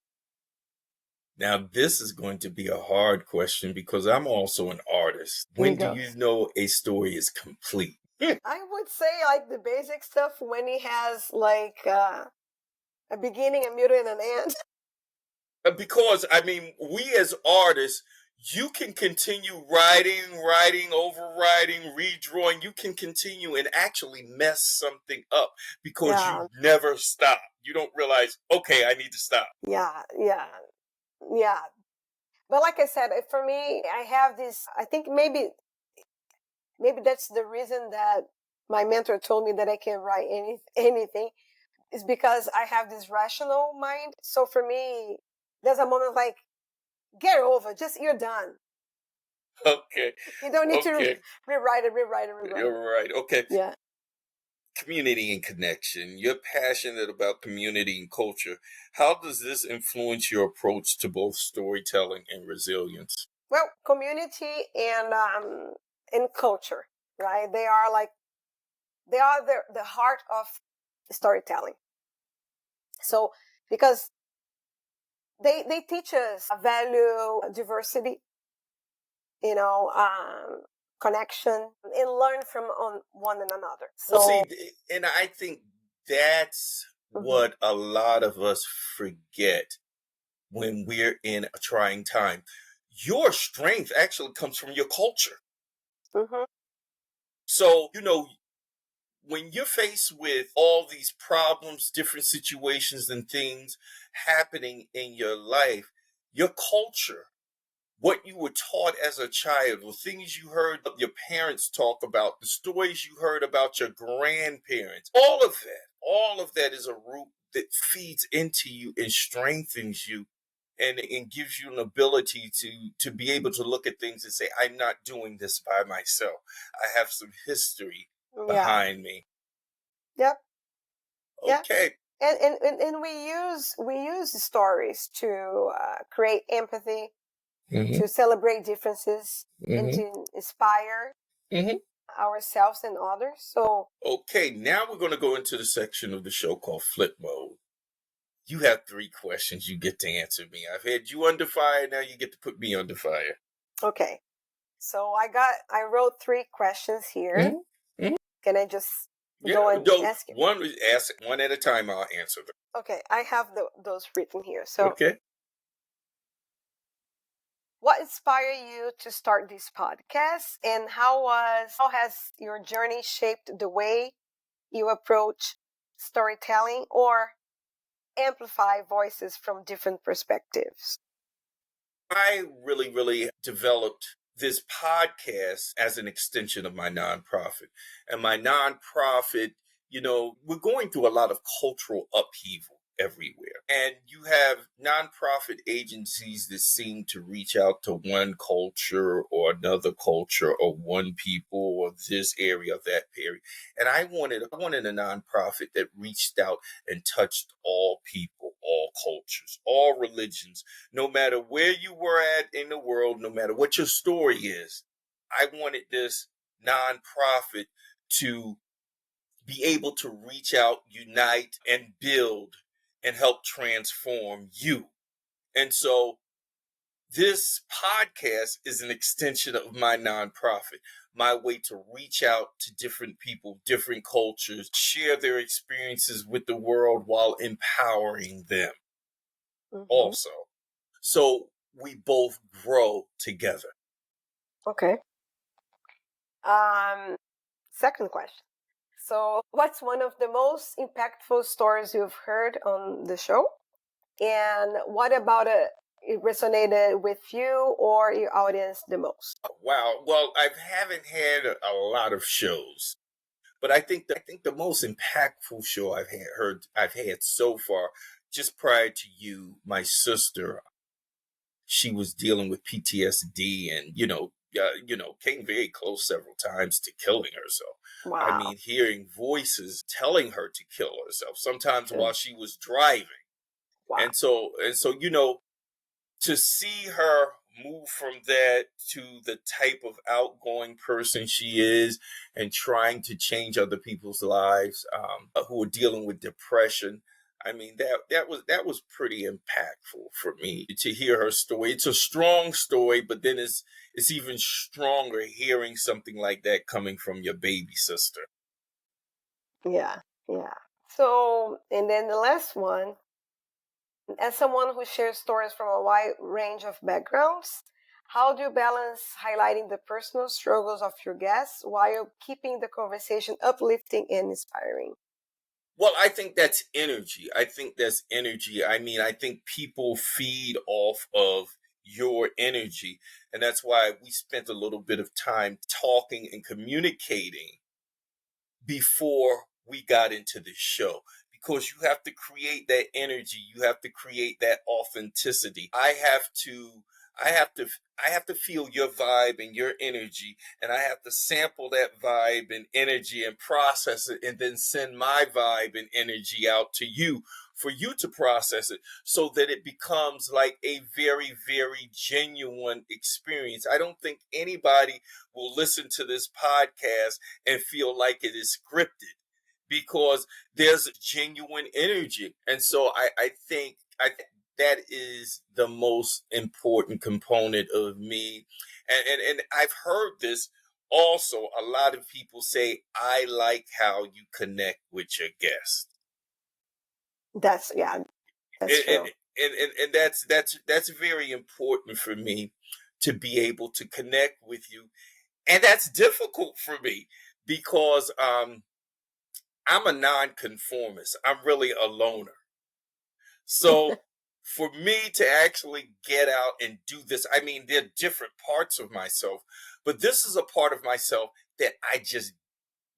Now, this is going to be a hard question because I'm also an artist. Here you When do go. you know a story is complete? I would say like the basic stuff when it has like a beginning, a middle, and an end. Because I mean, we as artists, you can continue writing, overwriting, redrawing. You can continue and actually mess something up because you Yeah, never stop. You don't realize, okay, I need to stop. yeah, yeah, yeah. But like I said, for me, I have this. I think maybe that's the reason that my mentor told me that I can write anything is because I have this rational mind. So for me, there's a moment like get over, just you're done. Okay, You don't need to okay, rewrite it, rewrite it, rewrite it. you're right. Okay, Yeah. community and connection. You're passionate about community and culture. How does this influence your approach to both storytelling and resilience? Well, community and culture, right? They are like they are the heart of storytelling. So because they teach us a value diversity, you know, connection, and learn from on one another. Well, So see, and I think that's mhm, what a lot of us forget when we're in a trying time. your strength actually comes from your culture. Mm-hmm. So, when you're faced with all these problems, different situations and things happening in your life, your culture, what you were taught as a child, the things you heard your parents talk about, the stories you heard about your grandparents, all of that is a root that feeds into you and strengthens you and gives you an ability to be able to look at things and say, I'm not doing this by myself. I have some history Yeah. behind me. Yep. Yeah. Okay. And we use stories to create empathy, Mm-hmm. to celebrate differences, and Mm-hmm. to inspire Mm-hmm. ourselves and others. So Okay, now we're going to go into the section of the show called Flip Mode. You have 3 questions you get to answer me. I've had you under fire, now you get to put me under fire. okay. So I wrote 3 questions here. Mm-hmm. Mm-hmm. Can I just Yeah, go and no, ask you? ask one at a time. I'll answer them. Okay, I have those written here. So, Okay. what inspired you to start this podcast, and how has your journey shaped the way you approach storytelling or amplify voices from different perspectives? I really developed this podcast as an extension of my nonprofit. And my nonprofit, we're going through a lot of cultural upheaval everywhere. And you have nonprofit agencies that seem to reach out to one culture or another culture or one people or this area or that area. And I wanted a nonprofit that reached out and touched all people, all cultures, all religions, no matter where you were at in the world, no matter what your story is. I wanted this nonprofit to be able to reach out, unite, and build and help transform you. And so this podcast is an extension of my nonprofit, my way to reach out to different people, different cultures, share their experiences with the world while empowering them Mm-hmm. also. So we both grow together. Okay. Um, Second question. So, what's one of the most impactful stories you've heard on the show? And what about it resonated with you or your audience the most? Wow. Well, I haven't had a lot of shows, but I think the most impactful show I've had so far, just prior to you, my sister, she was dealing with PTSD, and came very close several times to killing herself. I Wow. mean, hearing voices telling her to kill herself, sometimes Mm. while she was driving. Wow. And so to see her move from that to the type of outgoing person she is and trying to change other people's lives, who are dealing with depression. I mean, that was pretty impactful for me to hear her story. It's a strong story, but then it's even stronger hearing something like that coming from your baby sister. Yeah. Yeah. So, and then the last one, as someone who shares stories from a wide range of backgrounds, how do you balance highlighting the personal struggles of your guests while keeping the conversation uplifting and inspiring? Well, I think that's energy. I think that's energy. I mean, I think people feed off of your energy. And that's why we spent a little bit of time talking and communicating before we got into this show, because you have to create that energy, you have to create that authenticity. I have to feel your vibe and your energy, and I have to sample that vibe and energy and process it, and then send my vibe and energy out to you for you to process it, so that it becomes like a very, very genuine experience. I don't think anybody will listen to this podcast and feel like it is scripted, because there's genuine energy. And so I think that is the most important component of me. And I've heard this also. A lot of people say, I like how you connect with your guest. Yeah, that's And, and, true. and that's very important for me, to be able to connect with you. And that's difficult for me because I'm a nonconformist. I'm really a loner. So for me to actually get out and do this, I mean, there are different parts of myself, but this is a part of myself that I just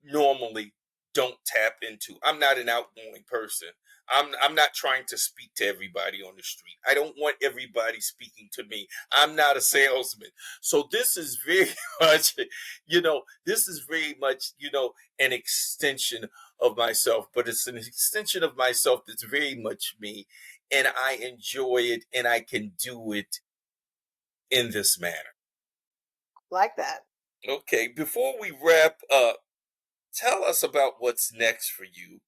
normally don't tap into. I'm not an outgoing person. I'm not trying to speak to everybody on the street. I don't want everybody speaking to me. I'm not a salesman. So this is very much, this is very much, an extension of myself, but it's an extension of myself that's very much me, and I enjoy it, and I can do it in this manner. Like that. Okay, before we wrap up, tell us about what's next for you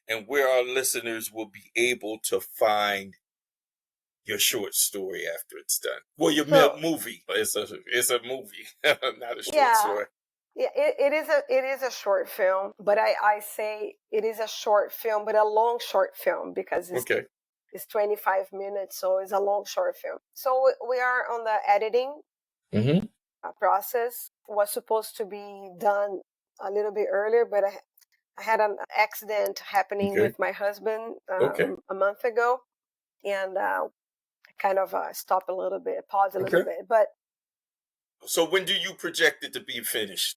and where our listeners will be able to find your short story after it's done. Well, your So movie. It's a movie, not a short yeah, story. yeah, it is a short film, but I say it is a short film, but a long short film because Okay. it's 25 minutes, so it's a long short film. So we are on the editing Mm-hmm. process. Was supposed to be done a little bit earlier, but I had an accident happening Okay. with my husband Okay. a month ago, and kind of stop a little bit, pause a little Okay. bit. But So when do you project it to be finished?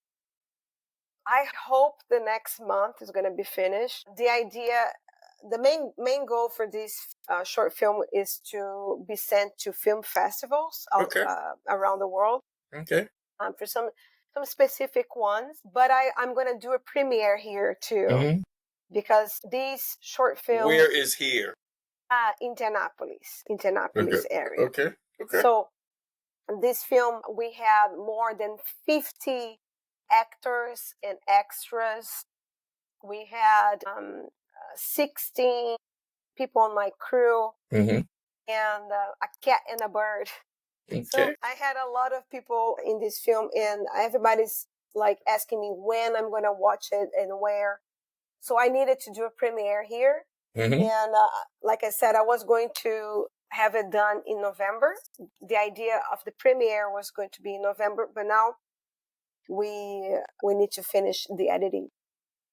I hope the next month is going to be finished. The idea, the main goal for this short film is to be sent to film festivals Okay. around the world. Okay. For some specific ones, but I'm going to do a premiere here too, Mm-hmm. because these short films. Where is here? Indianapolis Okay. area. Okay. Okay. So this film, we had more than 50 actors and extras. We had 16 people on my crew, Mm-hmm. and a cat and a bird. Okay. So I had a lot of people in this film, and everybody's like asking me when I'm going to watch it and where. So I needed to do a premiere here. Mm-hmm. And like I said, I was going to have it done in November. The idea of the premiere was going to be in November, but now we need to finish the editing.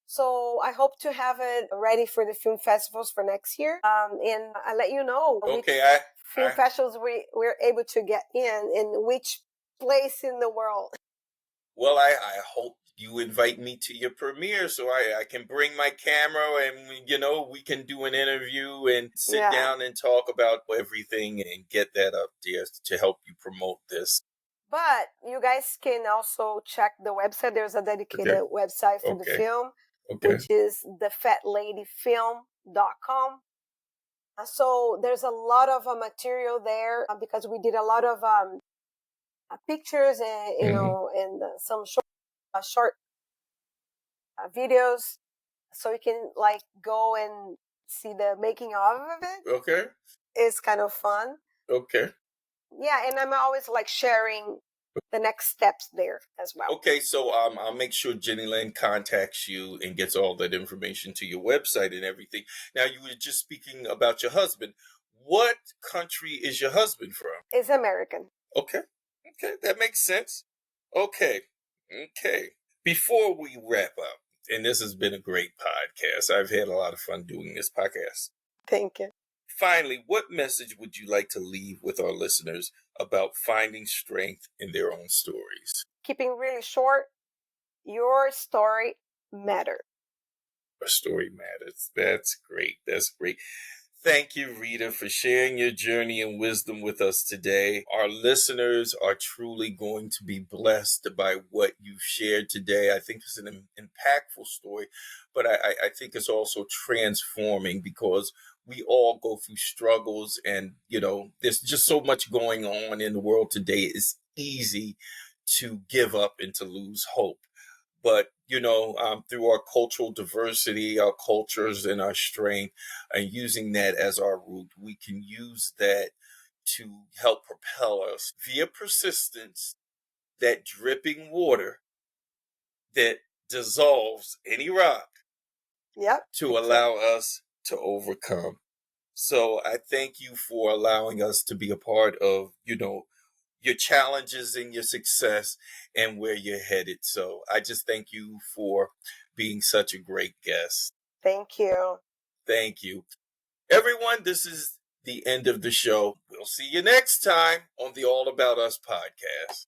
So I hope to have it ready for the film festivals for next year. And I'll let you know which film festivals we're able to get in which place in the world. Well, I hope you invite me to your premiere so I can bring my camera and, we can do an interview and sit down and talk about everything and get that up there to help you promote this. But you guys can also check the website. There's a dedicated website for the film, which is thefatladyfilm.com. So there's a lot of material there because we did a lot of pictures and, and some short videos. So you can like go and see the making of it. Okay. It's kind of fun. Okay. Yeah, and I'm always like sharing the next steps there as well. Okay, so I'll make sure Jenny Lynn contacts you and gets all that information to your website and everything. Now, you were just speaking about your husband. What country is your husband from? It's American. Okay, that makes sense. Okay. Before we wrap up, and this has been a great podcast. I've had a lot of fun doing this podcast. Thank you. Finally, what message would you like to leave with our listeners about finding strength in their own stories? Keeping really short, your story matters. Your story matters. That's great. Thank you, Rita, for sharing your journey and wisdom with us today. Our listeners are truly going to be blessed by what you've shared today. I think it's an impactful story, but I think it's also transforming because we all go through struggles and, there's just so much going on in the world today. It's easy to give up and to lose hope. But, through our cultural diversity, our cultures and our strength, and using that as our root, we can use that to help propel us via persistence, that dripping water that dissolves any rock to allow us to overcome. So I thank you for allowing us to be a part of, your challenges and your success and where you're headed. So I just thank you for being such a great guest. Thank you. Thank you. Everyone, this is the end of the show. We'll see you next time on the All About Us podcast.